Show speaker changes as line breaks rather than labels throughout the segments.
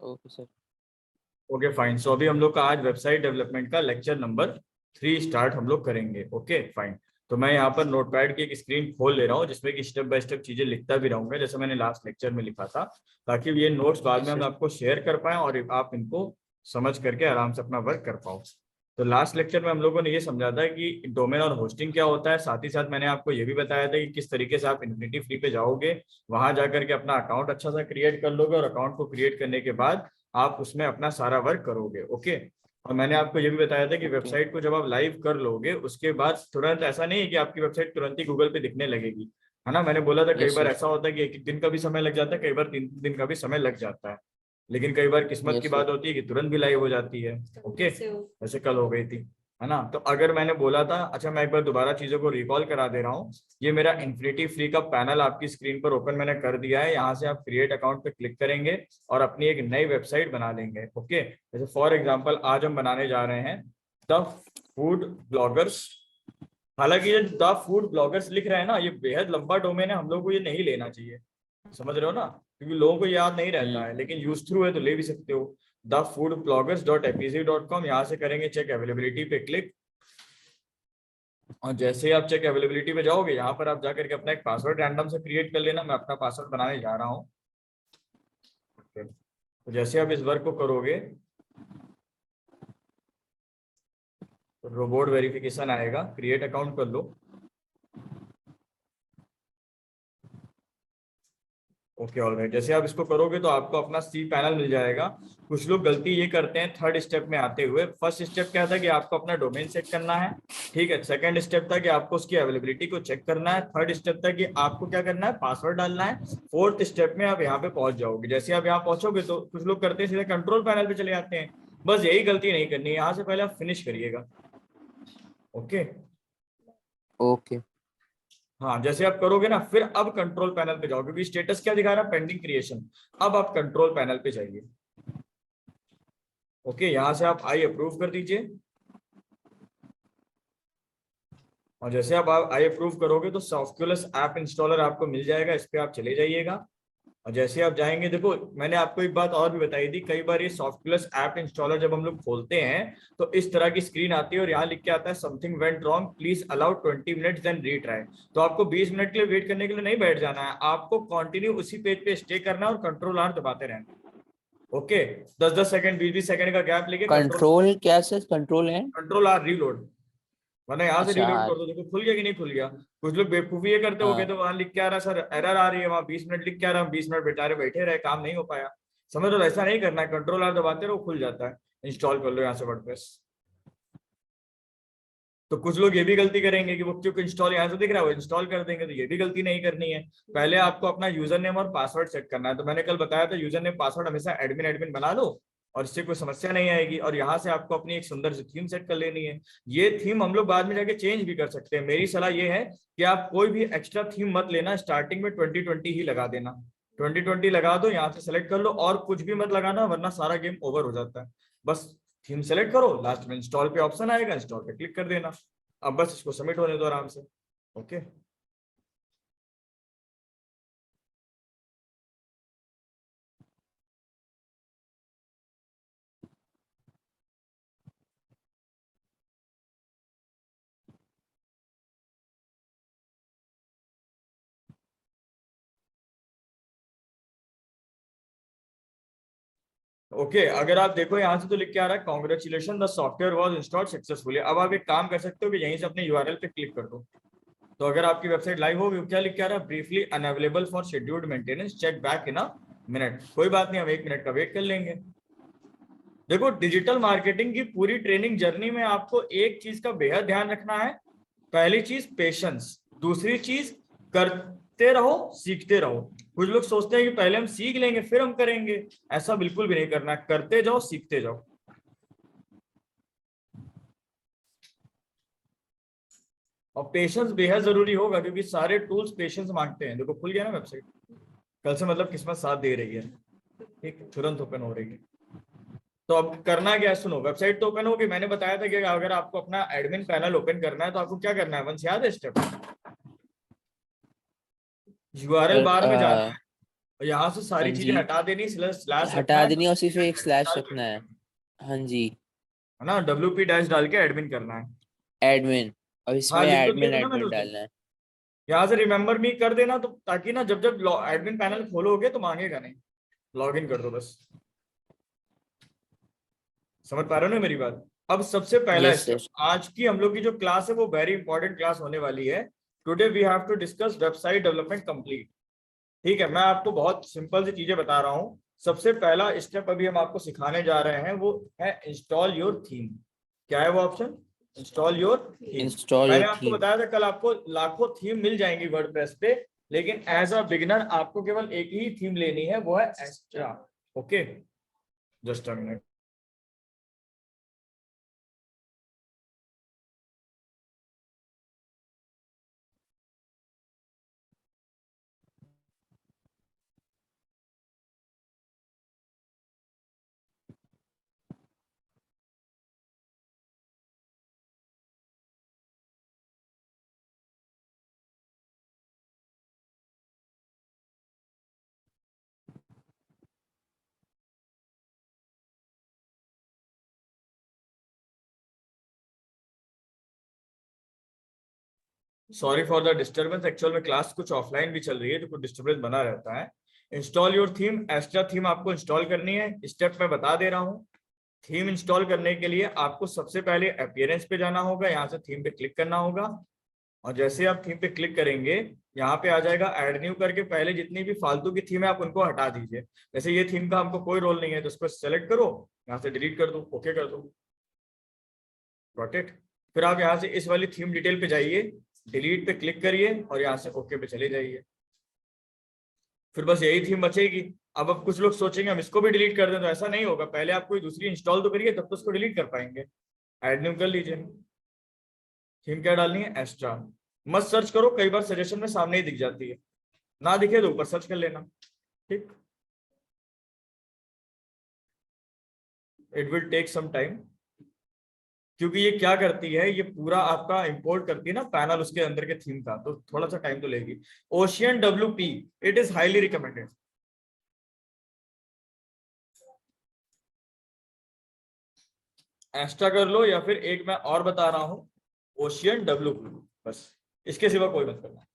Okay sir.
Okay fine. So अभी हम लोग का आज वेबसाइट डेवलपमेंट का लेक्चर नंबर 3 स्टार्ट हम लोग करेंगे। Okay fine. तो मैं यहाँ पर नोटपैड की एक स्क्रीन खोल ले रहा हूँ जिसमें कि स्टेप बाय स्टेप चीजें लिखता भी रहूंगा जैसे मैंने लास्ट लेक्चर में लिखा था, ताकि ये नोट्स बाद में हम आपको शेयर कर पाए और आप इनको समझ करके आराम से अपना वर्क कर पाओ। तो लास्ट लेक्चर में हम लोगों ने ये समझा था कि डोमेन और होस्टिंग क्या होता है, साथ ही साथ मैंने आपको ये भी बताया था कि किस तरीके से आप इन्फिनिटी फ्री पे जाओगे, वहां जाकर के अपना अकाउंट अच्छा सा क्रिएट कर लोगे और अकाउंट को क्रिएट करने के बाद आप उसमें अपना सारा वर्क करोगे। ओके। और मैंने आपको ये भी बताया था कि वेबसाइट को जब आप लाइव कर लोगे उसके बाद तुरंत ऐसा नहीं है कि आपकी वेबसाइट तुरंत ही गूगल पे दिखने लगेगी, है ना। मैंने बोला था कई बार ऐसा होता है कि एक दिन का भी समय लग जाता है, कई बार 3 दिन का भी समय लग जाता है, लेकिन कई बार किस्मत की बात होती है कि तुरंत भी लाइव हो जाती है। ओके, जैसे कल हो गई थी, है ना। तो अगर मैंने बोला था, अच्छा मैं एक बार दोबारा चीजों को रिकॉल करा दे रहा हूँ। ये मेरा इन्फिनिटी फ्री का पैनल आपकी स्क्रीन पर ओपन मैंने कर दिया है। यहाँ से आप क्रिएट अकाउंट पे क्लिक करेंगे और अपनी एक नई वेबसाइट बना लेंगे। ओके, जैसे फॉर एग्जांपल आज हम बनाने जा रहे हैं द फूड ब्लॉगर्स। हालांकि ये द फूड ब्लॉगर्स लिख रहे हैं ना, ये बेहद लंबा डोमेन है, हम लोग को ये नहीं लेना चाहिए, समझ रहे हो ना, क्योंकि लोगों को याद नहीं रहता है, लेकिन यूज थ्रू है तो ले भी सकते हो। द फूड ब्लॉगर्स .apz.com, यहाँ से करेंगे चेक अवेलेबिलिटी पे क्लिक। और जैसे ही आप चेक अवेलेबिलिटी पे जाओगे, यहाँ पर आप जाकर के अपना एक पासवर्ड रैंडम से क्रिएट कर लेना। मैं अपना पासवर्ड बनाने जा रहा हूँ। तो जैसे आप इस वर्क को करोगे तो रोबोट वेरिफिकेशन आएगा, क्रिएट अकाउंट कर लो। Okay alright. जैसे आप इसको करोगे तो आपको अपना सी पैनल मिल जाएगा। कुछ लोग गलती ये करते हैं थर्ड स्टेप में आते हुए। फर्स्ट स्टेप क्या था कि आपको अपना डोमेन सेट करना है, ठीक है। सेकंड स्टेप था कि आपको उसकी अवेलेबिलिटी को चेक करना है। थर्ड स्टेप था कि आपको क्या करना है, पासवर्ड डालना है। फोर्थ स्टेप में आप यहाँ पे पहुंच जाओगे। जैसे आप यहाँ पहुंचोगे तो कुछ लोग करते हैं सीधे कंट्रोल पैनल पे चले जाते हैं। बस यही गलती नहीं करनी है, यहाँ से पहले आप फिनिश करिएगा। Okay
okay.
हाँ, जैसे आप करोगे ना फिर अब कंट्रोल पैनल पे जाओ, क्योंकि स्टेटस क्या दिखा रहा है, पेंडिंग क्रिएशन। अब आप कंट्रोल पैनल पे जाइए। ओके, यहां से आप आई अप्रूव कर दीजिए। और जैसे आप आई अप्रूव करोगे तो सॉफ्टक्यूलस ऐप इंस्टॉलर आपको मिल जाएगा, इस पे आप चले जाइएगा। और जैसे आप जाएंगे, देखो मैंने आपको एक बात और भी बताई थी, कई बार ये सॉफ्टक्यूलस ऐप इंस्टॉलर जब हम लोग खोलते हैं तो इस तरह की स्क्रीन आती है और यहाँ लिख के आता है something went wrong, please allow 20 minutes then retry. तो आपको 20 मिनट के लिए वेट करने के लिए नहीं बैठ जाना है, आपको कंटिन्यू उसी पेज पे स्टे करना है और कंट्रोल आर दबाते रहना। ओके, 10-10 सेकंड 20-20 सेकंड का गैप लेके
कंट्रोल क्या सर, कंट्रोल है?
कंट्रोल आर रीलोड, वरना यहाँ से
अच्छा
रीलोड
हाँ।
कर दो। देखो खुल गया कि नहीं खुल गया। कुछ लोग बेवकूफी ये करते हो गए,
हाँ
तो वहां लिख के आ रहा है सर एरर आ रही है, वहां 20 मिनट लिख के आ रहा है, 20 मिनट बेचारे बैठे रहे, काम नहीं हो पाया। समझ लो, ऐसा नहीं करना है, कंट्रोल आर दबाते रहो, खुल जाता है। इंस्टॉल कर लो यहाँ से वर्डप्रेस। तो कुछ लोग ये भी गलती करेंगे कि वो क्योंकि इंस्टॉल यहाँ से दिख रहा है वो इंस्टॉल कर देंगे, तो ये भी गलती नहीं करनी है। पहले आपको अपना यूजर नेम और पासवर्ड सेट करना है। तो मैंने कल बताया था यूजर नेम पासवर्ड हमेशा एडमिन एडमिन बना लो और इससे कोई समस्या नहीं आएगी। और यहाँ से आपको अपनी एक सुंदर सी थीम सेट कर लेनी है। ये थीम हम लोग बाद में जाके चेंज भी कर सकते हैं। मेरी सलाह ये है कि आप कोई भी एक्स्ट्रा थीम मत लेना, स्टार्टिंग में 2020 ही लगा देना। 2020 लगा दो, यहाँ से सेलेक्ट कर लो और कुछ भी मत लगाना, वरना सारा गेम ओवर हो जाता है। बस थीम सेलेक्ट करो, लास्ट में इंस्टॉल पे ऑप्शन आएगा, इंस्टॉल पे क्लिक कर देना। अब बस इसको सबमिट होने दो आराम से। ओके ओके, अगर आप देखो यहाँ से तो लिख के आ रहा है congratulation the software was installed successfully. अब आप एक काम कर सकते हो कि यहीं से अपने यूआरएल पे क्लिक कर दो। तो अगर आपकी वेबसाइट लाइव होगी, क्या लिख के आ रहा है, briefly unavailable for scheduled maintenance, check back in a minute. कोई बात नहीं, हम 1 मिनट का वेट कर लेंगे। देखो डिजिटल मार्केटिंग की पूरी ट्रेनिंग जर्नी में आपको एक चीज का बेहद ध्यान रखना है। पहली चीज पेशेंस, दूसरी चीज करते रहो, सीखते रहो। कुछ लोग सोचते हैं कि पहले हम सीख लेंगे फिर हम करेंगे, ऐसा बिल्कुल भी नहीं करना, करते जाओ सीखते जाओ। और पेशेंस बेहद जरूरी होगा क्योंकि सारे टूल्स पेशेंस मांगते हैं। देखो खुल गया ना वेबसाइट, कल से मतलब किस्मत साथ दे रही है, ठीक, तुरंत ओपन हो रही है। तो अब करना क्या है, सुनो, वेबसाइट तो ओपन होगी। मैंने बताया था कि अगर आपको अपना एडमिन पैनल ओपन करना है तो आपको क्या करना है, वंश याद है स्टेप, यूआरएल
सर
बार में जाना है। और यहाँ से सारी
हाँ
चीजें
जी,
हटा देनी, स्लैश
हटा देनी और सिर्फ एक स्लैश रखना है। हाँ जी,
है ना, WP डैश डाल के एडमिन करना है।
एडमिन, और
हाँ
इसमें
लिख तो दिया
एडमिन
था ना मैंने
एडमिन
उसे,
डालना है।
यहाँ से रिमेम्बर मी कर देना, तो ताकि ना जब जब एडमिन पैनल खोलोगे तो मांगेगा नहीं, लॉग इन कर दो बस। समझ पा रहे हो ना मेरी बात? अब सबसे पहला
यस
स्टेप,
सर।
आज की हम लोग की जो क्लास है वो वेरी इंपॉर्टेंट क्लास होने वाली है। Today we have to discuss website development complete. ठीक है, मैं आपको बहुत सिंपल सी चीजें बता रहा हूँ। सबसे पहला स्टेप अभी हम आपको सिखाने जा रहे हैं वो है इंस्टॉल योर थीम। क्या है वो option? Install your theme.
Install
मैंने
योर
आपको
थीम।
बताया था कल, आपको लाखों थीम मिल जाएंगी वर्डप्रेस पे, लेकिन एज अ बिगिनर आपको केवल एक ही थीम लेनी है, वो है Astra. Okay, just a minute. Sorry for the disturbance, actual में क्लास कुछ ऑफलाइन भी चल रही है तो कुछ डिस्टर्बेंस बना रहता है। Install your theme, extra theme आपको इंस्टॉल करनी है। स्टेप मैं बता दे रहा हूँ। थीम इंस्टॉल करने के लिए आपको सबसे पहले अपीयरेंस पे जाना होगा, यहाँ से थीम पे क्लिक करना होगा, और जैसे आप थीम पे क्लिक करेंगे यहाँ पे आ जाएगा ऐड न्यू करके। पहले जितनी भी फालतू की थीम है आप उनको हटा दीजिए। जैसे ये थीम का हमको कोई रोल नहीं है तो उसको सेलेक्ट करो, यहाँ से डिलीट कर दो, ओके कर दो, गॉट इट। फिर आप यहाँ से इस वाली थीम डिटेल पे जाइए, डिलीट पे क्लिक करिए और यहाँ से ओके पे चले जाइए। फिर बस यही थीम बचेगी। अब कुछ लोग सोचेंगे हम इसको भी डिलीट कर दें, तो ऐसा नहीं होगा, पहले आप कोई दूसरी इंस्टॉल तो करिए तब तो उसको डिलीट कर पाएंगे। ऐड न्यू कर लीजिए। थीम क्या डालनी है? एस्ट्रा। मत सर्च करो, कई बार सजेशन में सामने ही दिख जाती है, ना दिखे तो ऊपर सर्च कर लेना। ठीक, it will take some time, क्योंकि ये क्या करती है, ये पूरा आपका इंपोर्ट करती है ना पैनल उसके अंदर के थीम का, तो थोड़ा सा टाइम तो लेगी। Ocean WP, it is highly recommended. Extra कर लो, या फिर एक मैं और बता रहा हूं, ओशियन WP, बस इसके सिवा कोई मत करना।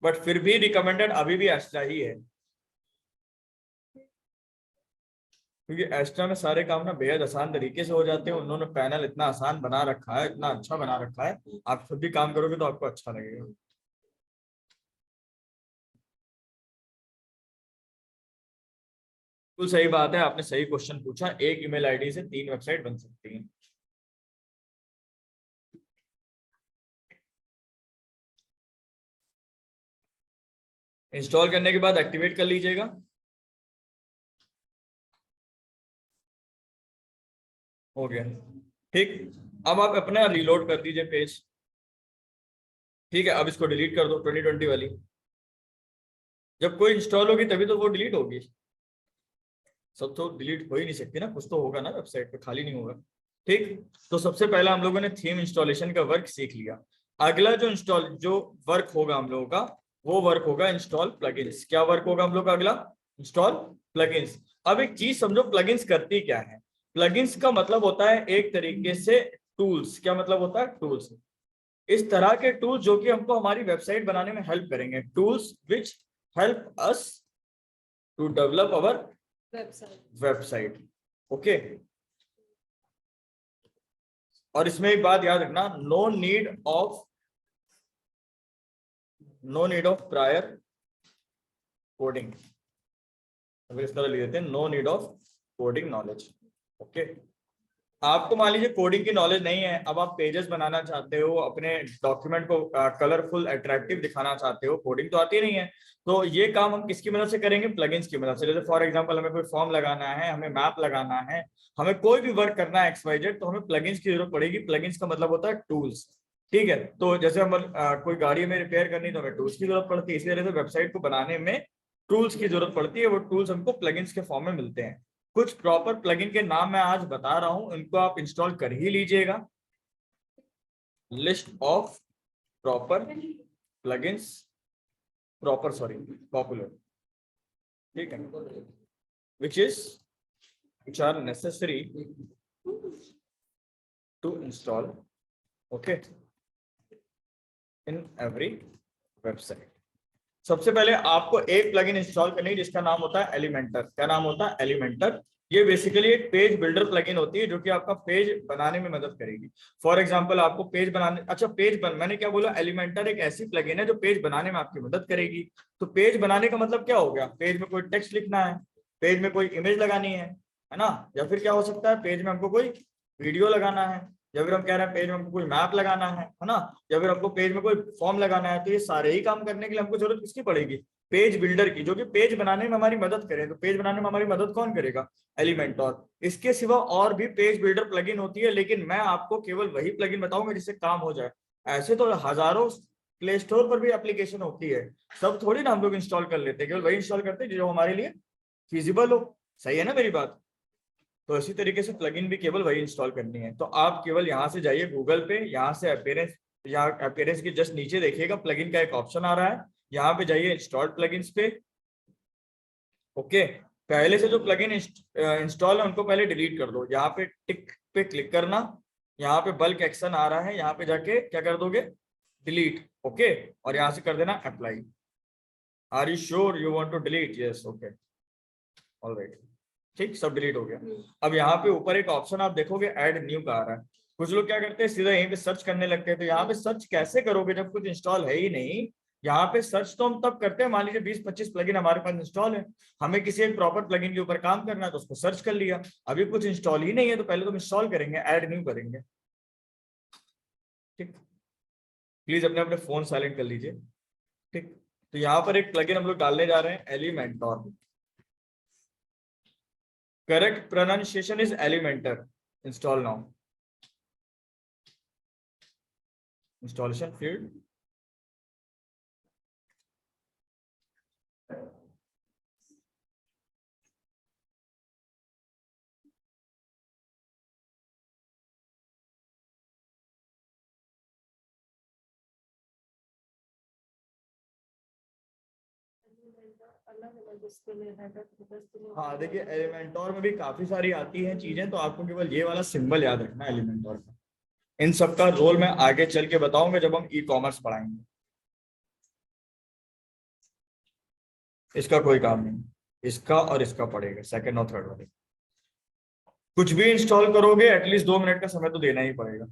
बट फिर भी रिकमेंडेड अभी भी एक्स्ट्रा ही है, क्योंकि एक्स्ट्रा में सारे काम ना बेहद आसान तरीके से हो जाते हैं। उन्होंने पैनल इतना आसान बना रखा है, इतना अच्छा बना रखा है, आप खुद भी काम करोगे तो आपको अच्छा लगेगा। बिल्कुल सही बात है, आपने सही क्वेश्चन पूछा। एक ईमेल आईडी से 3 वेबसाइट बन सकती हैं। इंस्टॉल करने के बाद एक्टिवेट कर लीजिएगा। हो गया, ठीक। अब आप अपना रीलोड कर दीजिए पेज। ठीक है, अब इसको डिलीट कर दो, 2020 वाली। जब कोई इंस्टॉल होगी तभी तो वो डिलीट होगी, सब तो डिलीट हो ही नहीं सकती ना, कुछ तो होगा ना वेबसाइट पे, खाली नहीं होगा। ठीक, तो सबसे पहला हम लोगों ने थीम इंस्टॉलेशन का वर्क सीख लिया। अगला जो वर्क होगा हम लोगों का, वो वर्क होगा इंस्टॉल प्लगइन्स। क्या वर्क होगा हम लोग का अगला? Install plugins. अब एक चीज समझो, प्लगइन्स करती क्या है? प्लगइन्स का मतलब होता है एक तरीके से टूल्स। क्या मतलब होता है? टूल्स। इस तरह के टूल्स जो कि हमको हमारी वेबसाइट बनाने में हेल्प करेंगे, tools which help us to develop our website. Okay, और इसमें एक बात याद रखना, no need of prior coding. अगर इस तरह लिख देते हैं, no need of coding knowledge. Okay, आपको मान लीजिए कोडिंग की नॉलेज नहीं है, अब आप पेजेस बनाना चाहते हो, अपने डॉक्यूमेंट को कलरफुल अट्रैक्टिव दिखाना चाहते हो, कोडिंग तो आती नहीं है, तो ये काम हम किसकी मदद से करेंगे? प्लगइन्स की मदद से। जैसे फॉर एग्जांपल हमें कोई फॉर्म लगाना है, हमें मैप लगाना है, हमें कोई भी वर्क करना है XYZ, तो हमें प्लगइन्स की जरूरत पड़ेगी। प्लगइन्स का मतलब होता है टूल्स। ठीक है, तो जैसे हम कोई गाड़ी में रिपेयर करनी तो हमें टूल्स की जरूरत पड़ती है, इसी तरह से वेबसाइट को बनाने में टूल्स की जरूरत पड़ती है। वो टूल्स हमको प्लगइन्स के फॉर्म में मिलते हैं। कुछ प्रॉपर प्लगइन के नाम मैं आज बता रहा हूं, इनको आप इंस्टॉल कर ही लीजिएगा। List of proper plugins proper sorry popular, ठीक है, which are necessary to install, okay, in every website. सबसे पहले आपको एक प्लगइन इंस्टॉल करनी है जिसका नाम होता है एलिमेंटर। क्या नाम होता है? एलिमेंटर। ये बेसिकली एक पेज बिल्डर प्लगइन होती है जो कि आपका पेज बनाने में मदद करेगी। फॉर एग्जांपल आपको पेज बनाने, अच्छा मैंने क्या बोला, एलिमेंटर एक ऐसी प्लगइन है जो पेज बनाने में आपकी मदद करेगी। तो पेज बनाने का मतलब क्या हो गया? पेज में कोई टेक्स्ट लिखना है, पेज में कोई इमेज लगानी है ना, या फिर क्या हो सकता है पेज में हमको कोई वीडियो लगाना है, या फिर हम कह रहे हैं पेज में हमको कोई मैप लगाना है ना, या फिर हमको पेज में कोई फॉर्म लगाना है। तो ये सारे ही काम करने के लिए हमको जरूरत किसकी पड़ेगी? पेज बिल्डर की, जो कि पेज बनाने में हमारी मदद करे। तो पेज बनाने में हमारी मदद कौन करेगा? एलिमेंटर। इसके सिवा और भी पेज बिल्डर प्लगइन होती है, लेकिन मैं आपको केवल वही प्लगइन बताऊंगा जिससे काम हो जाए। ऐसे तो हजारों प्ले स्टोर पर भी एप्लीकेशन होती है, सब थोड़ी ना हम लोग इंस्टॉल कर लेते हैं, केवल वही इंस्टॉल करते हैं जो हमारे लिए फिजिबल हो। सही है ना मेरी बात? तो इसी तरीके से प्लगइन भी केवल वही इंस्टॉल करनी है। तो आप केवल यहाँ से जाइए गूगल पे, यहाँ से अपीयरेंस, यहाँ अपीयरेंस के जस्ट नीचे देखिएगा प्लगइन का एक ऑप्शन आ रहा है, यहाँ पे जाइए इंस्टॉल प्लगइन्स पे। ओके, पहले से जो प्लगइन इंस्टॉल है उनको पहले डिलीट कर दो। यहाँ पे टिक पे क्लिक करना, यहाँ पे बल्क एक्शन आ रहा है, यहाँ पे जाके क्या कर दोगे? डिलीट। ओके, और यहाँ से कर देना apply. Are you sure you want to delete? Yes, okay, alright, ठीक, सब डिलीट हो गया। अब यहाँ पे ऊपर एक ऑप्शन आप देखोगे ऐड न्यू का आ रहा है। कुछ लोग क्या करते हैं सीधा यहीं पे सर्च करने लगते हैं। तो यहाँ पे सर्च कैसे करोगे जब कुछ इंस्टॉल है ही नहीं? यहाँ पे सर्च तो हम तब करते हैं, मान लीजिए 20-25 प्लगइन हमारे पास इंस्टॉल है, हमें किसी एक प्रॉपर प्लगइन के ऊपर काम करना है तो उसको सर्च कर लिया। अभी कुछ इंस्टॉल ही नहीं है तो पहले तो इंस्टॉल करेंगे, ऐड न्यू करेंगे। ठीक, प्लीज अपने अपने फोन साइलेंट कर लीजिए। ठीक, तो यहाँ पर एक प्लगइन हम लोग डालने जा रहे हैं, Elementor. Correct pronunciation is Elementor. Install now. Installation field. हाँ देखिए, एलिमेंटोर में भी काफी सारी आती हैं चीजें, तो आपको केवल ये वाला सिंबल याद रखना है एलिमेंटोर का। इन सब का रोल मैं आगे चल के बताऊंगा जब हम ई कॉमर्स पढ़ाएंगे। इसका कोई काम नहीं, इसका और इसका पड़ेगा सेकंड और थर्ड वाले। कुछ भी इंस्टॉल करोगे एटलीस्ट 2 मिनट का समय तो देना ही पड़ेगा।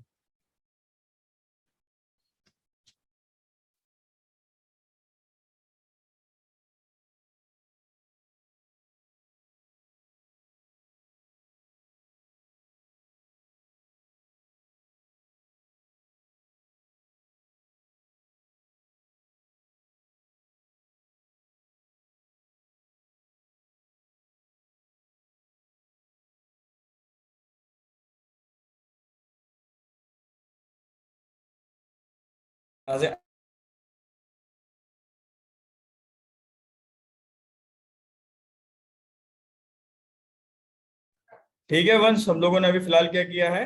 ठीक है वंश, हम लोगों ने अभी फिलहाल क्या किया है,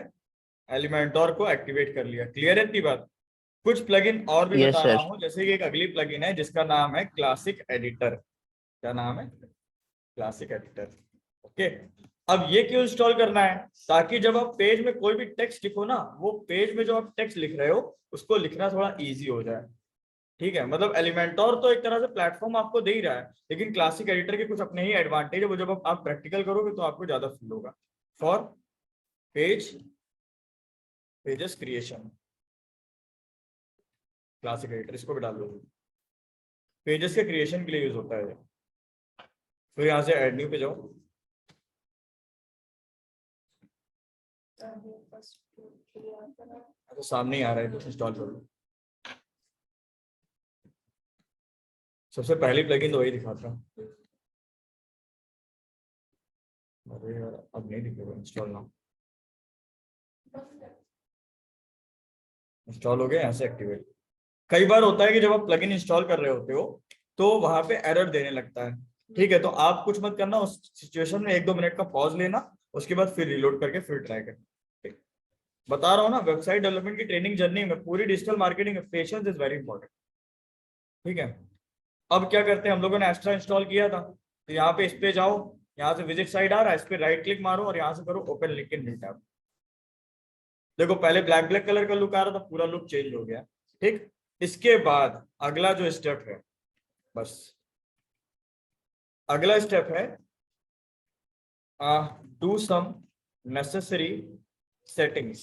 एलिमेंटोर को एक्टिवेट कर लिया। क्लियर है इतनी बात? कुछ प्लगइन और भी
यस
बता रहा
सर।
हूँ, जैसे कि एक अगली प्लगइन है जिसका नाम है क्लासिक एडिटर। क्या नाम है? Classic editor. ओके, अब ये क्यों इंस्टॉल करना है? ताकि जब आप पेज में कोई भी टेक्स्ट लिखो ना, वो पेज में जो आप टेक्स्ट लिख रहे हो उसको लिखना थोड़ा इजी हो जाए। ठीक है, मतलब एलिमेंटोर तो एक तरह से प्लेटफॉर्म आपको दे ही रहा है, लेकिन क्लासिक एडिटर के कुछ अपने ही एडवांटेज है, वो जब आप प्रैक्टिकल करोगे तो आपको ज्यादा फील होगा। For pages creation, classic editor, इसको भी डाल दो। पेजेस के क्रिएशन के लिए यूज होता है। तो यहाँ से ऐड न्यू पे जाओ। तो सामने ही आ रहा है, तो इंस्टॉल कर लो। सबसे पहली प्लगइन तो वही दिखाता हूँ। अरे यार अब नहीं दिखेगा, इंस्टॉल ना। इंस्टॉल हो गया, यहाँ से एक्टिवेट। कई बार होता है कि जब आप प्लगइन इंस्टॉल कर रहे होते हो तो वहां पे एरर देने लगता है। ठीक है, तो आप कुछ मत करना, उस सिचुएशन में 1-2 मिनट का पॉज लेना, उसके बाद फिर रिलोड करके फिर ट्राई करना। बता रहा हूँ ना, वेबसाइट डेवलपमेंट की ट्रेनिंग जर्नी में पूरी digital marketing patience is very important. ठीक है, अब क्या करते हैं, हम लोगों ने एक्स्ट्रा इंस्टॉल किया था, तो यहाँ पे इस पे जाओ, यहाँ से विजिट साइट आ रहा है, इस पे राइट क्लिक मारो और यहाँ से करो open link in new tab. देखो पहले ब्लैक ब्लैक कलर का लुक आ रहा था, पूरा लुक चेंज हो गया। ठीक, इसके बाद अगला जो स्टेप है, बस अगला स्टेप है डू सम नेसेसरी सेटिंग्स।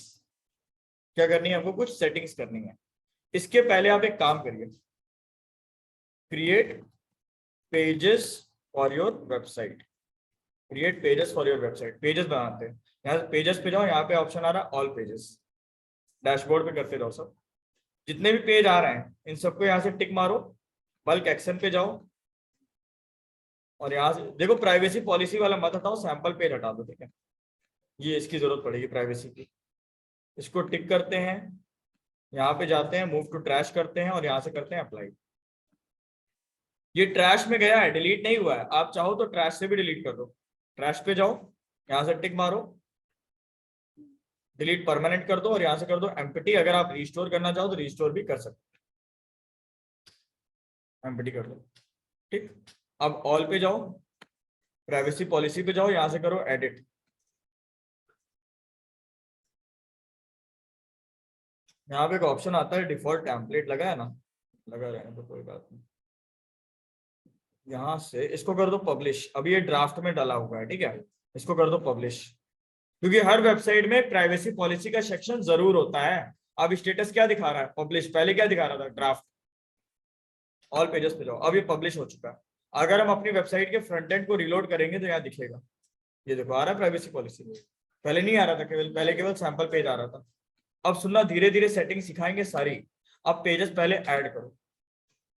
क्या करनी है हमको, कुछ सेटिंग्स करनी है। इसके पहले आप एक काम करिए, create pages for your website. Create pages for your website, pages बनाते हैं। यहाँ से पेजेस पे जाओ, यहाँ पे ऑप्शन आ रहा है ऑल पेजेस, डैशबोर्ड पे करते जाओ सब, जितने भी पेज आ रहे हैं इन सबको यहाँ से टिक मारो। बल्क एक्शन पे जाओ और यहाँ से देखो प्राइवेसी पॉलिसी वाला मत हटाओ, सैंपल पेज हटा दो। ठीक है, ये इसकी जरूरत पड़ेगी प्राइवेसी की। इसको टिक करते हैं, यहाँ पे जाते हैं, मूव टू ट्रैश करते हैं और यहाँ से करते हैं अप्लाई। ये ट्रैश में गया है, डिलीट नहीं हुआ है। आप चाहो तो ट्रैश से भी डिलीट कर दो। ट्रैश पे जाओ, यहाँ से टिक मारो, डिलीट परमानेंट कर दो और यहाँ से कर दो एम्प्टी। अगर आप रिस्टोर करना चाहो तो रिस्टोर भी कर सकते, एम्प्टी कर दो। ठीक, अब ऑल पे जाओ, प्राइवेसी पॉलिसी पे जाओ, यहाँ से करो एडिट। यहाँ पे एक ऑप्शन आता है डिफॉल्ट टेम्पलेट, लगा है ना, लगा रहने तो कोई बात नहीं। यहाँ से इसको कर दो पब्लिश। अभी ये ड्राफ्ट में डाला हुआ है, ठीक है, इसको कर दो पब्लिश, क्योंकि हर वेबसाइट में प्राइवेसी पॉलिसी का सेक्शन जरूर होता है। अब स्टेटस क्या दिखा रहा है, पब्लिश। पहले क्या दिखा रहा था, ड्राफ्ट। ऑल पेजेस पे जाओ, अब ये पब्लिश हो चुका है। अगर हम अपनी वेबसाइट के फ्रंट एंड को रिलोड करेंगे तो यहाँ दिखेगा, ये देखो आ रहा है प्राइवेसी पॉलिसी। पहले नहीं आ रहा था, पहले केवल सैंपल पेज आ रहा था। अब सुनना, धीरे धीरे सेटिंग सिखाएंगे सारी। अब पेजेस पहले ऐड करो।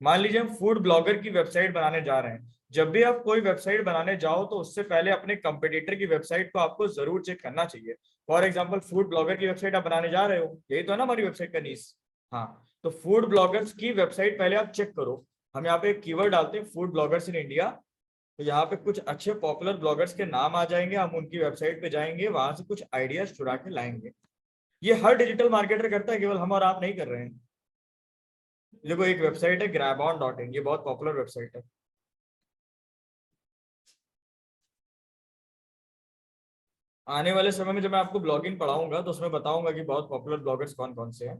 मान लीजिए हम फूड ब्लॉगर की वेबसाइट बनाने जा रहे हैं। जब भी आप कोई वेबसाइट बनाने जाओ तो उससे पहले अपने कंपटीटर की वेबसाइट को आपको जरूर चेक करना चाहिए। फॉर एग्जांपल फूड ब्लॉगर की वेबसाइट आप बनाने जा रहे हो, यही तो है ना हमारी वेबसाइट का नीश। हाँ, तो फूड ब्लॉगर्स की वेबसाइट पहले आप चेक करो। हम यहाँ पे एक कीवर्ड डालते हैं फूड ब्लॉगर्स इन इंडिया, तो यहाँ पे कुछ अच्छे पॉपुलर ब्लॉगर्स के नाम आ जाएंगे। हम उनकी वेबसाइट पे जाएंगे, वहां से कुछ आइडियाज चुरा के लाएंगे। ये हर डिजिटल मार्केटर करता है, केवल हम और आप नहीं कर रहे हैं। देखो एक वेबसाइट है grabon.in, ये बहुत पॉपुलर वेबसाइट है। आने वाले समय में जब मैं आपको ब्लॉगिंग पढ़ाऊंगा तो उसमें बताऊंगा कि बहुत पॉपुलर ब्लॉगर्स कौन कौन से हैं।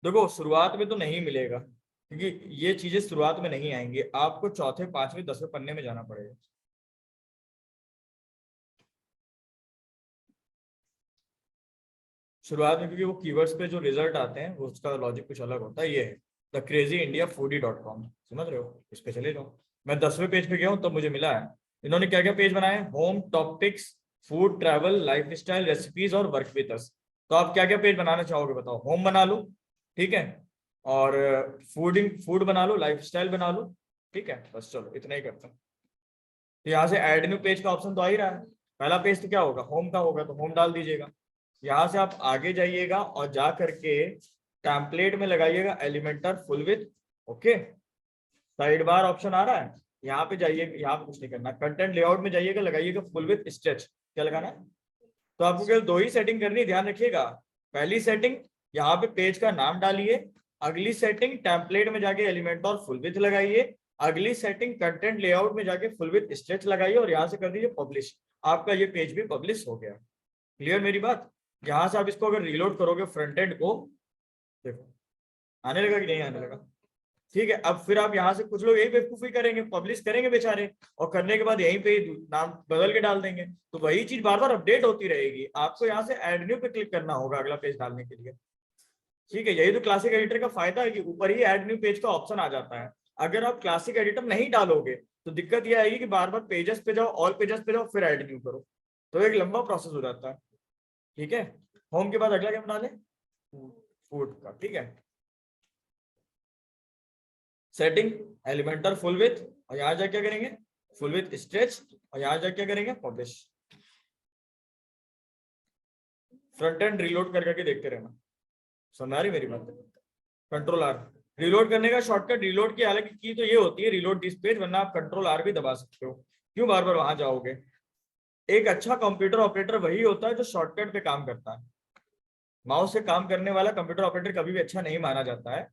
देखो शुरुआत में तो नहीं मिलेगा, क्योंकि ये चीजें शुरुआत में नहीं आएंगी, आपको चौथे पांचवें 10वें पन्ने में जाना पड़ेगा। शुरुआत में, क्योंकि वो कीवर्ड्स पे जो रिजल्ट आते हैं वो उसका लॉजिक कुछ अलग होता है। ये है thecrazyindiafoodie.com, समझ रहे हो, इस पे चले जाओ। मैं 10वें पेज पे गया हूँ तब मुझे मिला है। इन्होंने क्या क्या पेज बनाए, home, topics, food, travel, life style, recipes और वर्क विद अस। तो आप क्या क्या पेज बनाना चाहोगे बताओ। होम बना लो, ठीक है, और फूड बना लो, लाइफ स्टाइल बना लो, ठीक है, बस चलो इतना ही करते हैं। तो यहाँ से ऐड न्यू पेज का ऑप्शन तो आ ही रहा है। पहला पेज तो क्या होगा, होम का होगा, तो होम डाल दीजिएगा। यहाँ से आप आगे जाइएगा और जा करके टेम्पलेट में लगाइएगा Elementor full width. Okay, side bar option आ रहा है, यहाँ पे जाइए, यहाँ पे कुछ नहीं करना, कंटेंट लेआउट में जाइएगा, लगाइएगा फुल विथ स्ट्रेच। क्या लगाना है, तो आपको केवल दो ही सेटिंग करनी है, ध्यान रखिएगा। पहली सेटिंग यहाँ पे पेज का नाम डालिए, अगली सेटिंग टेम्पलेट में जाके एलिमेंटर फुल विथ लगाइए, अगली सेटिंग कंटेंट लेआउट में जाके फुल विथ स्ट्रेच लगाइए और यहाँ से कर दीजिए पब्लिश। आपका ये पेज भी पब्लिश हो गया। क्लियर मेरी बात। यहाँ से आप इसको अगर रीलोड करोगे फ्रंट एंड को, देखो आने लगा कि नहीं आने लगा। ठीक है, अब फिर आप यहाँ से, कुछ लोग यही बेवकूफी करेंगे, पब्लिश करेंगे बेचारे, और करने के बाद यहीं पे नाम बदल के डाल देंगे, तो वही चीज बार बार अपडेट होती रहेगी। आपको यहाँ से ऐड न्यू पे क्लिक करना होगा अगला पेज डालने के लिए। ठीक है, यही तो क्लासिक एडिटर का फायदा है कि ऊपर ही ऐड न्यू पेज का ऑप्शन आ जाता है। अगर आप क्लासिक एडिटर नहीं डालोगे तो दिक्कत यह आएगी कि बार बार पेजेस पे जाओ, ऑल पेजेस पे जाओ, फिर ऐड न्यू करो, तो एक लंबा प्रोसेस हो जाता है। ठीक है, होम के बाद अगला क्या बना ले, फूड का। ठीक है, सेटिंग एलिमेंटर फुल विथ, और यहाँ जाके क्या करेंगे, फुल विथ स्ट्रेच, और यहाँ जाके क्या करेंगे, पब्लिश। फ्रंट एंड रीलोड कर करके देखते रहना, समझ आ रही मेरी बात। कंट्रोल आर रीलोड करने का शॉर्टकट, रीलोड की हालांकि की तो ये होती है रीलोड दिस पेज, वरना आप कंट्रोल आर भी दबा सकते हो। क्यों बार बार वहां जाओगे। एक अच्छा कंप्यूटर ऑपरेटर वही होता है जो शॉर्टकट पे काम करता है। माउस से काम करने वाला कंप्यूटर ऑपरेटर कभी भी अच्छा नहीं माना जाता है।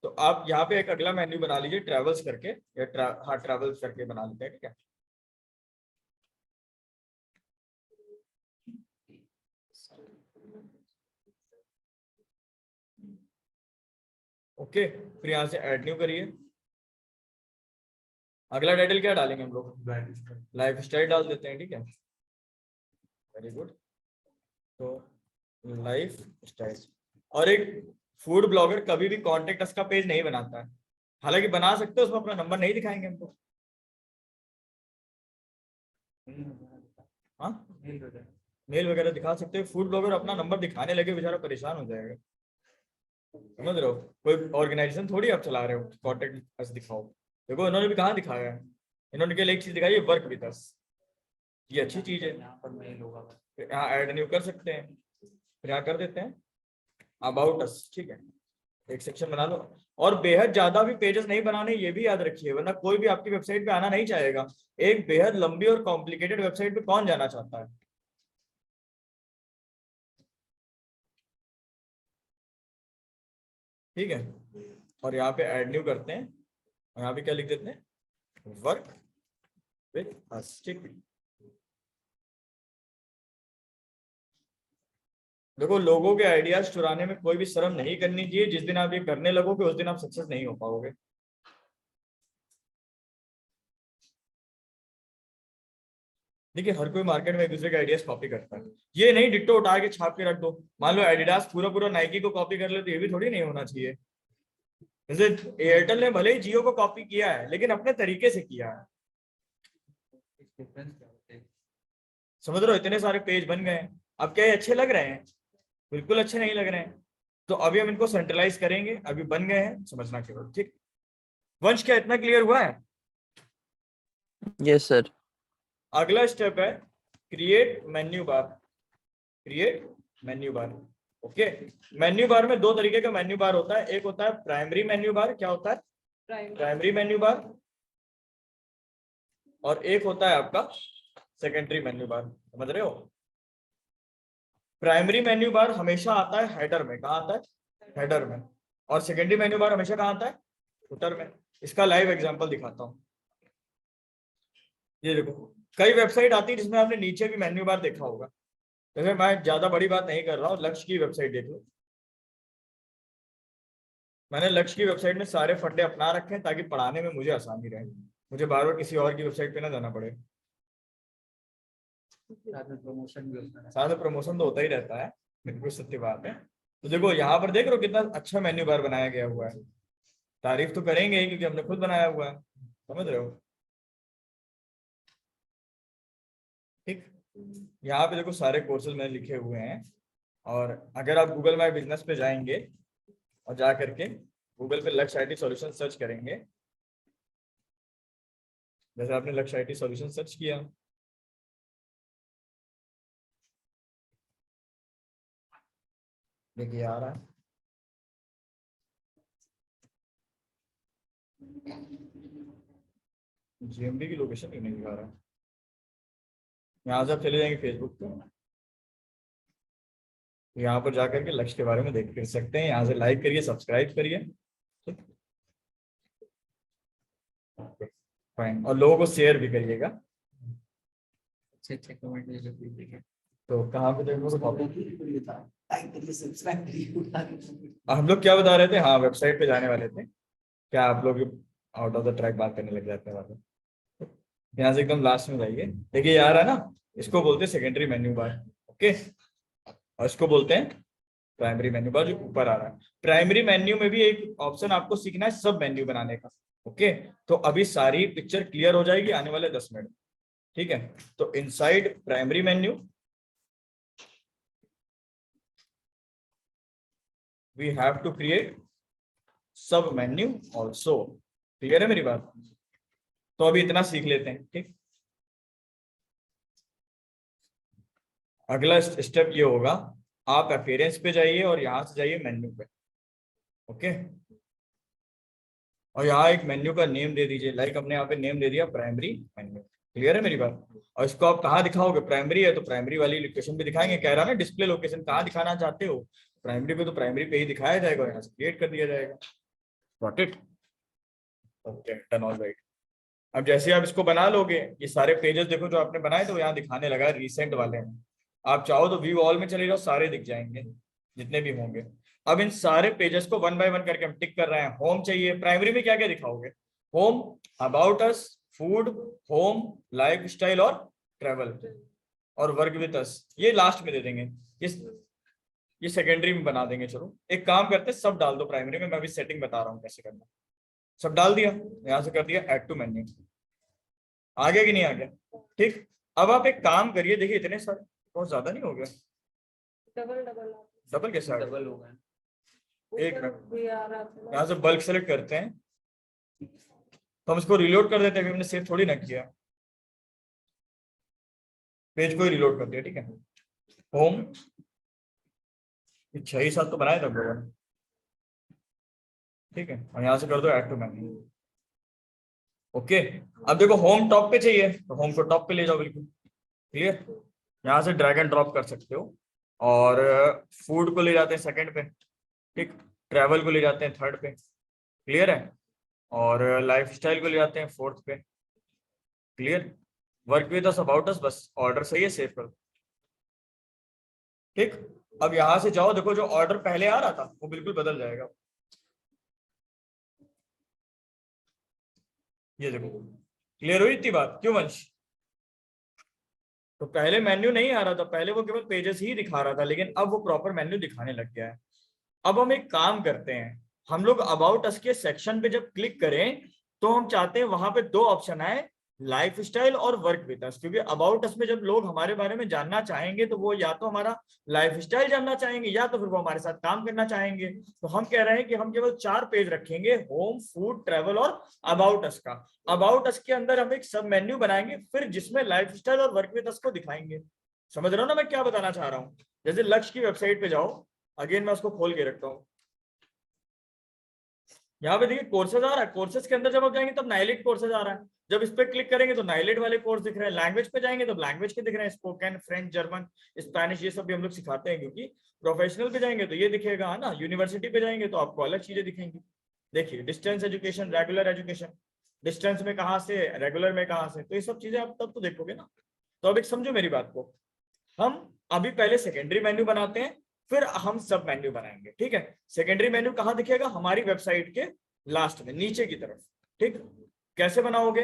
तो आप यहाँ पे एक अगला मेन्यू बना लीजिए ट्रेवल्स करके, या हाँ ट्रेवल्स करके बना लेते हैं, ठीक है। ओके, फिर यहाँ से ऐड न्यू करिए। अगला टाइटल क्या डालेंगे हम लोग? लाइफ स्टाइल डाल देते हैं, ठीक है, वेरी गुड। तो लाइफ स्टाइल। और एक फूड ब्लॉगर कभी भी कॉन्टेक्ट अस का पेज नहीं बनाता है, हालांकि बना सकते हो, उसमें अपना नंबर नहीं दिखाएंगे हमको। हाँ, मेल वगैरह दिखा सकते हो। फूड ब्लॉगर अपना नंबर दिखाने लगे बेचारा परेशान हो जाएगा, समझ रहे हो? कोई ऑर्गेनाइजेशन थोड़ी आप चला रहे हो कॉन्टेक्ट अस दिखाओ। देखो इन्होंने भी कहाँ दिखाया है, इन्होंने केवल एक चीज दिखाई है, वर्क विद अस, ये अच्छी चीज है। यहाँ ऐड न्यू कर सकते हैं, फिर यहाँ कर देते हैं अबाउट अस, ठीक है, एक सेक्शन बना लो। और बेहद ज्यादा भी पेजेस नहीं बनाने, ये भी याद रखिए, वरना कोई भी आपकी वेबसाइट पे आना नहीं चाहेगा। एक बेहद लंबी और कॉम्प्लिकेटेड वेबसाइट पे कौन जाना चाहता है? ठीक है, और यहाँ पे ऐड न्यू करते हैं, और यहाँ पे क्या लिख देते हैं? वर्क विद अस, ठीक है। देखो लोगों के आइडियाज चुराने में कोई भी शर्म नहीं करनी चाहिए। जिस दिन आप ये करने लगोगे उस दिन आप सक्सेस नहीं हो पाओगे। देखिए हर कोई मार्केट में एक दूसरे के आइडियाज कॉपी करता है, ये नहीं डिट्टो उठा के छाप के रख दो। मान लो एडिडास पूरा पूरा नाइकी को कॉपी कर ले, तो ये भी थोड़ी नहीं होना चाहिए। जैसे एयरटेल ने भले ही जियो को कॉपी किया है, लेकिन अपने तरीके से किया है। समझ रहे हो? इतने सारे पेज बन गए, अब क्या ये अच्छे लग रहे हैं? बिल्कुल अच्छे नहीं लग रहे हैं। तो अभी हम इनको सेंट्रलाइज करेंगे, अभी बन गए हैं, समझना केवल, ठीक। वंश क्या इतना क्लियर हुआ है?
Yes sir.
अगला स्टेप है create menu bar. Create menu bar, okay. Menu bar में दो तरीके का मेन्यू बार होता है, एक होता है प्राइमरी मेन्यू बार। क्या होता है? Primary menu bar. और एक होता है आपका सेकेंडरी मेन्यू बार, समझ रहे हो? प्राइमरी मेन्यू बार हमेशा आता है हेडर में। कहाँ आता है? हेडर में। और सेकेंडरी मेन्यू बार हमेशा कहाँ आता है? फुटर में। इसका लाइव एग्जांपल दिखाता हूँ। ये देखो, कई वेबसाइट आती है जिसमें आपने नीचे भी मेन्यू बार देखा होगा। जैसे मैं ज्यादा बड़ी बात नहीं कर रहा हूँ, लक्ष्य की वेबसाइट देख लो। मैंने लक्ष्य की वेबसाइट में सारे फंडे अपना रखे हैं ताकि पढ़ाने में मुझे आसानी रहे, मुझे बार बार किसी और की वेबसाइट पे ना जाना पड़े। साथ में प्रमोशन तो होता ही रहता है, बिल्कुल सत्य बात है। तो देखो यहाँ पर देख रहे हो कितना अच्छा मेन्यू बार बनाया गया हुआ है। तारीफ तो करेंगे ही क्योंकि हमने खुद बनाया हुआ है, समझ रहे हो? ठीक, यहाँ पे देखो सारे कोर्सेज मैंने लिखे हुए हैं। और अगर आप गूगल माई बिजनेस पे जाएंगे और जा करके गूगल पे लक्ष्य IT सॉल्यूशन सर्च करेंगे, जैसे आपने लक्ष्य IT सॉल्यूशन सर्च किया, देखिए आ रहा है। GMB की लोकेशन ही नहीं दिखा रहा है। यहाँ से आप चले जाएंगे फेसबुक पे, यहाँ पर जाकर के लक्ष्य के बारे में देख कर सकते हैं। यहाँ से लाइक करिए, सब्सक्राइब करिए, फाइन। और लोगों को शेयर भी करिएगा। अच्छे कमेंट तो कहाँ पे देखो, हम लोग क्या बता रहे थे? हाँ, वेबसाइट पे जाने वाले थे। क्या आप लोग आउट ऑफ द ट्रैक बात करने लग जाते हैं? यहाँ से एकदम लास्ट में जाइए, देखिए यार है ना, इसको बोलते हैं सेकेंडरी मेन्यू बार, ओके। और इसको बोलते हैं प्राइमरी मेन्यू बार, जो ऊपर आ रहा है। प्राइमरी मेन्यू में भी एक ऑप्शन आपको सीखना है, सब मेन्यू बनाने का, ओके। तो अभी सारी पिक्चर क्लियर हो जाएगी आने वाले 10 मिनट, ठीक है। तो inside primary menu we have to create sub menu also. Clear है मेरी बात? तो अभी इतना सीख लेते हैं, ठीक। अगला स्टेप ये होगा, आप अपीयरेंस पे जाइए और यहां से जाइए मेन्यू पे, ओके। और यहाँ एक मेन्यू का नेम दे दीजिए, लाइक अपने यहाँ पे नेम दे दिया प्राइमरी मेन्यू, क्लियर है मेरी बात? और इसको आप कहाँ दिखाओगे? प्राइमरी है तो प्राइमरी वाली लोकेशन पे दिखाएंगे। कह रहा ना डिस्प्ले लोकेशन कहाँ दिखाना चाहते हो, प्राइमरी पे तो प्राइमरी पे ही दिखाया जाएगा, यहाँ से क्रिएट कर दिया जाएगा। Got it? Okay, done, all right. अब जैसे आप इसको बना लोगे, ये सारे पेजेस देखो जो आपने बनाए तो यहाँ दिखाने लगा रिसेंट वाले हैं। आप चाहो तो व्यू ऑल में चले जाओ, सारे दिख जाएंगे जितने भी होंगे। अब इन सारे पेजेस को वन बाय वन करके हम टिक कर रहे हैं। होम चाहिए, प्राइमरी में क्या क्या दिखाओगे? Home, about us, food, home, life style और ट्रेवल, और वर्क विद अस ये लास्ट में दे देंगे। ये सेकेंडरी में बना देंगे। चलो एक काम करते, सब डाल दो प्राइमरी में, मैं अभी सेटिंग बता रहा हूँ कैसे करना। सब डाल दिया, यहां से कर दिया ऐड टू मेन्यू। आ गया कि नहीं आ गया? ठीक। अब आप एक काम करिए, देखिए इतने सारे बहुत ज्यादा नहीं हो गया?
डबल डबल
डबल कैसे आ गया?
डबल होगा।
एक मिनट, यहाँ से बल्क सेलेक्ट करते हैं तो हम इसको रिलोड कर देते हैं। अभी हमने सेव थोड़ी ना किया, पेज को ही रिलोड कर दिया। ठीक है, होम 6 ही 7 तो बनाए थे हम लोगों ने। ठीक है, और यहाँ से कर दो ऐड टू मेन्यू। ओके, अब देखो होम टॉप पे चाहिए तो होम को टॉप पे ले जाओ, बिल्कुल क्लियर। यहाँ से ड्रैग एंड ड्रॉप कर सकते हो। और फूड को ले जाते हैं सेकंड पे, ठीक। ट्रैवल को ले जाते हैं थर्ड पे, क्लियर है। और लाइफ स्टाइल को ले जाते हैं फोर्थ पे, clear. Work with us, about us, बस ऑर्डर सही है, सेव कर दो। ठीक, अब यहां से जाओ, देखो जो ऑर्डर पहले आ रहा था वो बिल्कुल बदल जाएगा। ये देखो, क्लियर हुई इतनी बात? क्यों वंश? तो पहले मेन्यू नहीं आ रहा था, पहले वो केवल पेजेस ही दिखा रहा था, लेकिन अब वो प्रॉपर मेन्यू दिखाने लग गया है। अब हम एक काम करते हैं, हम लोग अबाउट अस के सेक्शन पे जब क्लिक करें तो हम चाहते हैं वहां पे दो ऑप्शन आए, लाइफ स्टाइल और वर्क विद अस। क्योंकि अबाउट अस में जब लोग हमारे बारे में जानना चाहेंगे तो वो या तो हमारा लाइफ स्टाइल जानना चाहेंगे या तो फिर वो हमारे साथ काम करना चाहेंगे। तो हम कह रहे हैं कि हम केवल 4 पेज रखेंगे, होम, फूड, ट्रेवल और अबाउट अस का। अबाउट अस के अंदर हम एक सब मेन्यू बनाएंगे फिर जिसमें लाइफ स्टाइल और वर्क विद अस को दिखाएंगे। समझ रहे हो ना मैं क्या बताना चाह रहा हूँ? जैसे लक्ष्य की वेबसाइट पे जाओ, अगेन मैं उसको खोल के रखता हूँ। यहाँ पे देखिए कोर्सेज आ रहा है, कोर्सेज के अंदर जब आप जाएंगे तब नाइलेट कोर्सेज आ रहा है। जब इस पे क्लिक करेंगे तो नाइलेट वाले कोर्स दिख रहे हैं। लैंग्वेज पे जाएंगे तो लैंग्वेज के दिख रहे हैं, स्पोकन, फ्रेंच, जर्मन, स्पेनिश, ये सब भी हम लोग सिखाते हैं। क्योंकि प्रोफेशनल पे जाएंगे तो ये दिखेगा, है ना। यूनिवर्सिटी पे जाएंगे तो आपको अलग चीजें दिखेंगी। देखिए distance education, regular education, distance में कहाँ से, रेगुलर में कहाँ से, तो ये सब चीजें आप तब तो देखोगे ना। तो अब एक समझो मेरी बात को, हम अभी पहले सेकेंडरी मेन्यू बनाते हैं फिर हम सब मेन्यू बनाएंगे। ठीक है, सेकेंडरी मेन्यू कहाँ दिखेगा? हमारी वेबसाइट के लास्ट में नीचे की तरफ। ठीक, कैसे बनाओगे?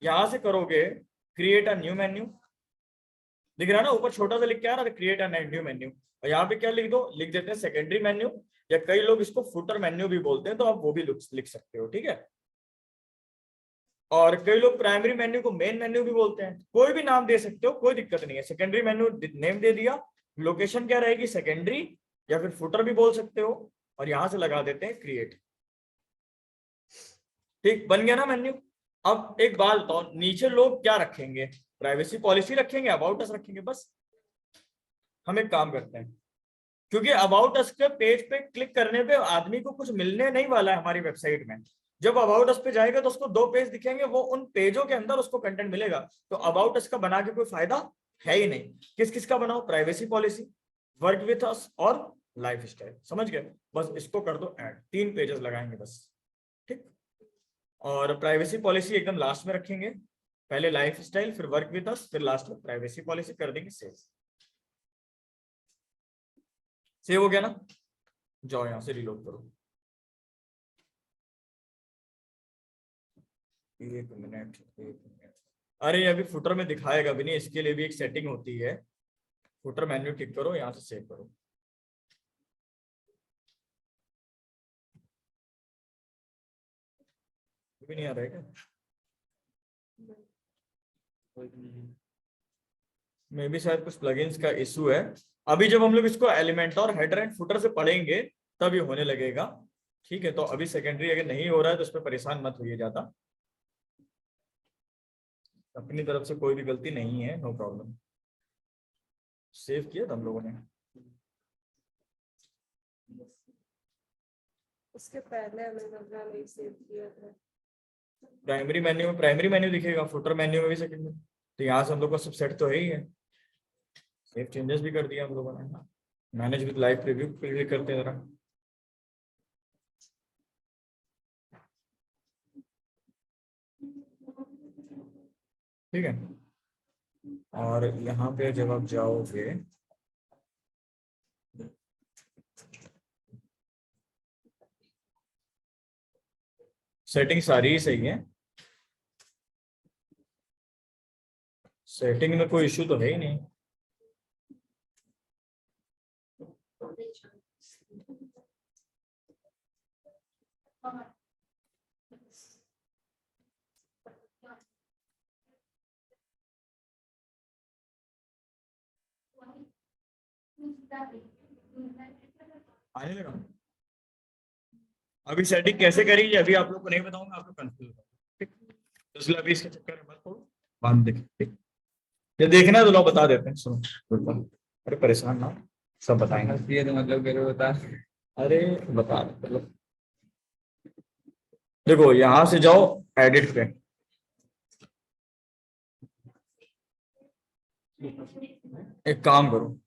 यहां से करोगे क्रिएट अ न्यू मेन्यू, दिख रहा है ना ऊपर छोटा सा लिख के आ रहा है क्रिएट अ न्यू मेन्यू। और यहाँ पे क्या लिख दो? लिख देते हैं सेकेंडरी मेन्यू, या कई लोग इसको फुटर मेन्यू भी बोलते हैं तो आप वो भी लिख सकते हो। ठीक है, और कई लोग प्राइमरी मेन्यू को मेन मेन्यू भी बोलते हैं, कोई भी नाम दे सकते हो, कोई दिक्कत नहीं है। सेकेंडरी मेन्यू नेम दे दिया, लोकेशन क्या रहेगी? सेकेंडरी, या फिर फुटर भी बोल सकते हो। और यहां से लगा देते हैं क्रिएट। ठीक, बन गया ना मेन्यू। अब एक बात बताओ, नीचे लोग क्या रखेंगे? प्राइवेसी पॉलिसी रखेंगे, अबाउट अस रखेंगे, बस। हम एक काम करते हैं, क्योंकि अबाउट अस के पेज पे क्लिक करने पे आदमी को कुछ मिलने नहीं वाला है हमारी वेबसाइट में। जब अबाउट अस पे जाएगा तो उसको 2 पेज दिखेंगे, वो उन पेजों के अंदर उसको कंटेंट मिलेगा। तो अबाउट अस का बना के कोई फायदा है ही नहीं। किस किस का बनाओ? Privacy policy, work with us और लाइफ स्टाइल। समझ गए? बस इसको कर दो ऐड, 3 पेजेस लगाएंगे बस। ठीक, और प्राइवेसी पॉलिसी एकदम लास्ट में रखेंगे, पहले लाइफ स्टाइल, फिर वर्क विथ अस, फिर लास्ट में प्राइवेसी पॉलिसी कर देंगे सेव। सेव हो गया ना? जाओ यहां से रिलोड करो। एक मिनट। अरे अभी फुटर में दिखाएगा भी नहीं, इसके लिए भी एक सेटिंग होती है। फुटर मेन्यू टिक करो, यहां से सेव करो। भी नहीं आ रहा है क्या? मे भी शायद कुछ प्लगइन्स का इशू है। अभी जब हम लोग इसको एलिमेंट और हेडर एंड फुटर से पढ़ेंगे तब ये होने लगेगा। ठीक है, तो अभी सेकेंडरी अगर नहीं हो रहा है तो उस पर परेशान मत होइए ज्यादा, अपनी तरफ से कोई भी गलती नहीं है, नो प्रॉब्लम। सेव किया था हम लोगों ने।
उसके पहले हमें लग रहा नहीं सेव किया था।
प्राइमरी मेन्यू में प्राइमरी मेन्यू दिखेगा, फुटर मेन्यू में भी सेकेंडरी। तो यहाँ से हम लोग का सब सेट तो है ही है। सेव चेंजेस भी कर दिया हम लोगों ने। मैनेज विद लाइव प्रीव्यू करते हैं जरा। ठीक है, और यहाँ पे जब आप जाओगे सेटिंग सारी ही सही है, सेटिंग में कोई इश्यू तो है ही नहीं। आने लगा। अभी सेटिंग कैसे करी अभी आप लोग को नहीं बताऊंगा, आप लोग कंफ्यूज हो। ठीक, तो इसलिए अभी इसके चक्कर में मत पड़ो, बाद में देखें। ठीक, ये देखना है तो लोग बता देते हैं। सुनो, अरे परेशान ना, सब बताएंगे।
ये तो मतलब मेरे बता।
अरे बता दो। देखो यहां से जाओ एडिट पे, एक काम करो,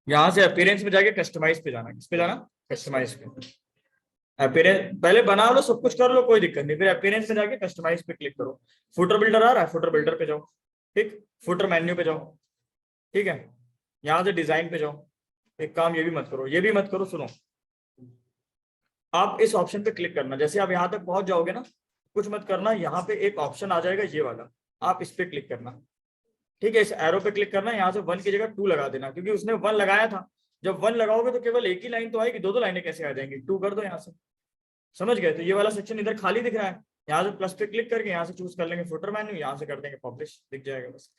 यहां से अपीयरेंस में जाके कस्टमाइज पे जाना। किस पे जाना? कस्टमाइज पे। अपीयरेंस पहले बना लो, सब कुछ कर लो, कोई दिक्कत नहीं, फिर अपीयरेंस में जाके कस्टमाइज पे क्लिक करो। फुटर बिल्डर आ रहा है, फुटर बिल्डर पे जाओ। ठीक, फुटर मेन्यू पे जाओ। ठीक है, यहां से डिजाइन पे जाओ। एक काम ये भी मत करो, ये भी मत करो, सुनो, आप इस ऑप्शन पे क्लिक करना। जैसे आप यहां तक पहुंच जाओगे ना, कुछ मत करना, यहाँ पे एक ऑप्शन आ जाएगा ये वाला, आप इस पे क्लिक करना। ठीक है, इस एरो पे क्लिक करना, यहाँ से 1 की जगह 2 लगा देना, क्योंकि उसने 1 लगाया था। जब 1 लगाओगे तो केवल एक ही लाइन तो आएगी, दो लाइनें कैसे आ जाएंगी? 2 कर दो यहाँ से। समझ गए? तो ये वाला सेक्शन इधर खाली दिख रहा है, यहाँ से प्लस पे क्लिक करके यहाँ से चूज कर लेंगे फुटर मेन्यू, यहाँ से कर देंगे पब्लिश, दिख जाएगा बस।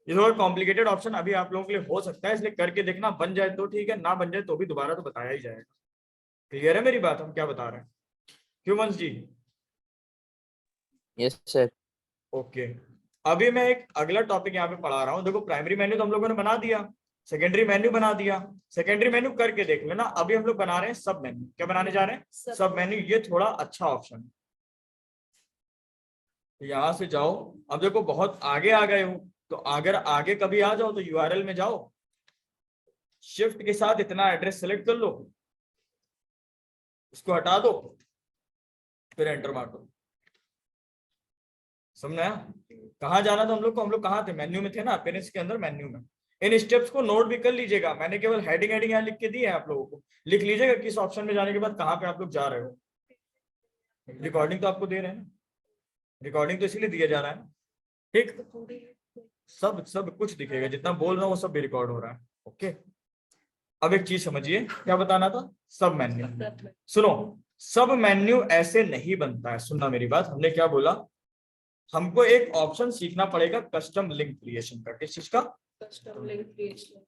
ये थोड़ा कॉम्प्लिकेटेड ऑप्शन अभी आप लोगों के लिए हो सकता है, इसलिए करके देखना, बन जाए तो ठीक है, ना बन जाए तो भी दोबारा तो बताया ही जाएगा। क्लियर है मेरी बात, हम क्या बता रहे हैं? क्यों वंश जी?
Yes sir.
ओके, अभी मैं एक अगला टॉपिक यहाँ पे पढ़ा रहा हूँ। देखो प्राइमरी मेन्यू तो हम लोगों ने बना दिया, सेकेंडरी मेन्यू बना दिया। सेकेंडरी मेन्यू करके देख लेना। अभी हम लोग बना रहे हैं सब मेन्यू। क्या बनाने जा रहे हैं? सब मेन्यू। ये थोड़ा अच्छा ऑप्शन है, यहां से जाओ। अब देखो बहुत आगे आ गए हो, तो अगर आगे कभी आ जाओ तो यूआरएल में जाओ, शिफ्ट के साथ इतना एड्रेस सेलेक्ट कर लो, इसको हटा दो, फिर एंटर मार दो। समझा? कहाँ जाना था हम लोग को? हम लोग कहाँ थे? मेन्यू में थे ना, अपीयरेंस के अंदर मेन्यू में। इन स्टेप्स को नोट भी कर लीजिएगा, मैंने केवल हेडिंग हेडिंग यहाँ लिख के दी है, आप लोगों को लिख लीजिएगा किस ऑप्शन में जाने के बाद कहाँ पे आप लोग जा रहे हो। रिकॉर्डिंग तो आपको दे रहे हैं ना, रिकॉर्डिंग तो इसीलिए दिया जा रहा है। ठीक, सब कुछ दिखेगा, जितना बोल रहा हूँ वो सब भी रिकॉर्ड हो रहा है। ओके, अब एक चीज समझिए, क्या बताना था? सब मेन्यू। सुनो, सब मेन्यू ऐसे नहीं बनता है, सुनना मेरी बात। हमने क्या बोला? हमको एक ऑप्शन सीखना पड़ेगा कस्टम लिंक क्रिएशन का। किस चीज का?
Custom link creation.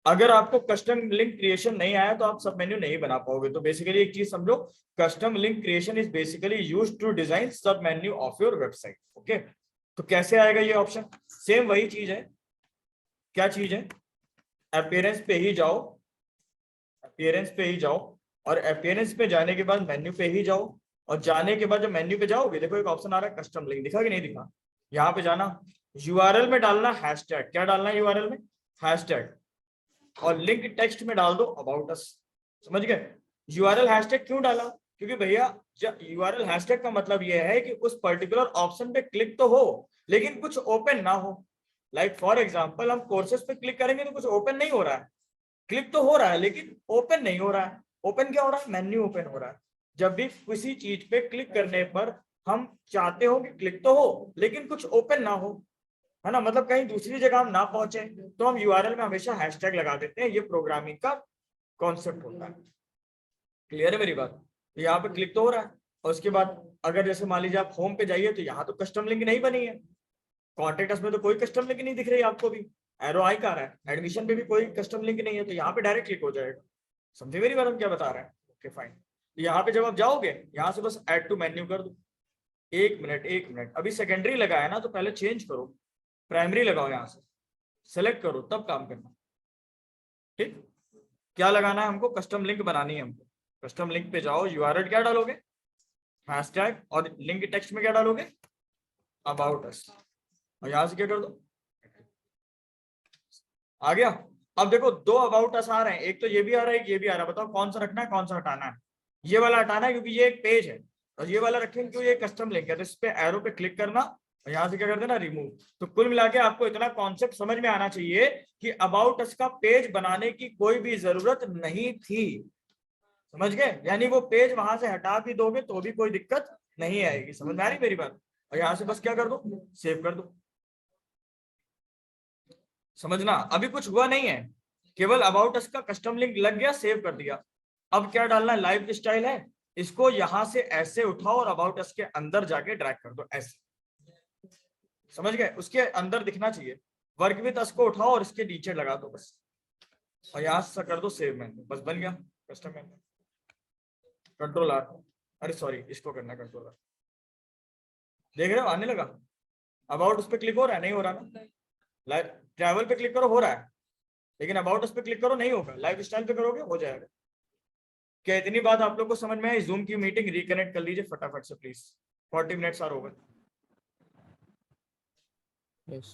अगर आपको कस्टम लिंक क्रिएशन नहीं आया तो आप सब मेन्यू नहीं बना पाओगे। तो बेसिकली एक चीज समझो, custom link creation is basically used to design sub menu of your website. Okay, तो कैसे आएगा ये ऑप्शन? सेम वही चीज है। क्या चीज है? अपीयरेंस पे ही जाओ, अपीयरेंस पे ही जाओ, और अपीयरेंस पे जाने के बाद मेन्यू पे ही जाओ, और जाने के बाद जब मेन्यू पे जाओगे, देखो एक ऑप्शन आ रहा है कस्टम लिंक, दिखा कि नहीं दिखा? यहाँ पे जाना, यूआरएल में डालना हैशटैग। क्या डालना है यूआरएल में? हैशटैग। और लिंक टेक्स्ट में डाल दो अबाउट अस। समझ गए? यूआरएल हैशटैग क्यों डाला? क्योंकि भैया जब यूआरएल हैशटैग का मतलब यह है कि उस पर्टिकुलर ऑप्शन पे क्लिक तो हो लेकिन कुछ ओपन ना हो। लाइक फॉर एग्जांपल हम कोर्सेज पे क्लिक करेंगे तो कुछ ओपन नहीं हो रहा है, क्लिक तो हो रहा है लेकिन ओपन नहीं हो रहा है। ओपन क्या हो रहा है? मेन्यू ओपन हो रहा है। जब भी किसी चीज पे क्लिक करने पर हम चाहते हो कि क्लिक तो हो लेकिन कुछ ओपन ना हो, है ना, मतलब कहीं दूसरी जगह हम ना पहुंचे, तो हम यूआरएल में हमेशा हैशटैग लगा देते हैं। ये प्रोग्रामिंग का कॉन्सेप्ट होता है। क्लियर है मेरी बात? यहाँ पे क्लिक तो हो रहा है, और उसके बाद अगर जैसे मान लीजिए आप होम पे जाइए तो यहाँ तो कस्टम लिंक नहीं बनी है, कॉन्टेक्ट अस में तो कोई कस्टम लिंक नहीं दिख रही आपको भी, एरो आई का रहा है, एडमिशन पे भी कोई कस्टम लिंक नहीं है, तो यहाँ पे डायरेक्ट क्लिक हो जाएगा। समझे मेरी बात हम क्या बता रहे हैं? Okay fine. यहाँ पे जब आप जाओगे यहाँ से बस ऐड टू मेन्यू कर दो। एक मिनट, अभी सेकेंडरी लगा है ना, तो पहले चेंज करो, प्राइमरी लगाओ, यहाँ से सेलेक्ट करो, तब काम करना। ठीक, क्या लगाना है हमको? कस्टम लिंक बनानी है हमको। कस्टम लिंक पे जाओ, यूआरएल क्या डालोगे? हैशटैग, और लिंक टेक्स्ट में क्या डालोगे, अबाउट अस, और यहां से क्या कर दो, आ गया। अब देखो दो अबाउट अस आ रहे हैं, एक तो ये भी आ रहा है, एक ये भी आ रहा है, बताओ कौन सा रखना है, कौन सा हटाना है। ये वाला हटाना है क्योंकि ये एक पेज है, और ये वाला रखेंगे क्योंकि ये कस्टम लिंक है, तो इस पे एरो पे क्लिक करना और यहाँ से क्या कर देना, रिमूव। तो कुल मिला के आपको इतना कॉन्सेप्ट समझ में आना चाहिए कि अबाउट अस का पेज बनाने की कोई भी जरूरत नहीं थी, समझ गए, यानी वो पेज वहां से हटा भी दोगे तो भी कोई दिक्कत नहीं आएगी, समझ में आ रही मेरी बात। और यहाँ से बस क्या कर दो, सेव कर दो। समझना, अभी कुछ हुआ नहीं है, केवल अबाउट अस का कस्टम लिंक लग गया, सेव कर दिया। अब क्या डालना है, लाइव स्टाइल है, इसको यहां से ऐसे उठाओ और अबाउट अस के अंदर जाके ड्रैग कर दो, ऐसे, समझ गए, उसके अंदर दिखना चाहिए। वर्क विद अस को उठाओ और इसके नीचे लगा दो बस, और यहां से कर दो सेव मेन्यू, बस बन गया कस्टम मेन्यू। कंट्रोल आर, अरे सॉरी इसको करना कंट्रोल आर, देख रहे हो आने लगा। अबाउट उस पर क्लिक हो रहा है, नहीं हो रहा ना, ट्रैवल पे क्लिक करो हो रहा है, लेकिन अबाउट उस पर क्लिक करो नहीं होगा, लाइफ स्टाइल पे करोगे हो जाएगा। क्या इतनी बात आप लोग को समझ में आई? जूम की मीटिंग रिकनेक्ट कर लीजिए फटाफट से please, 40 minutes are over.
Yes.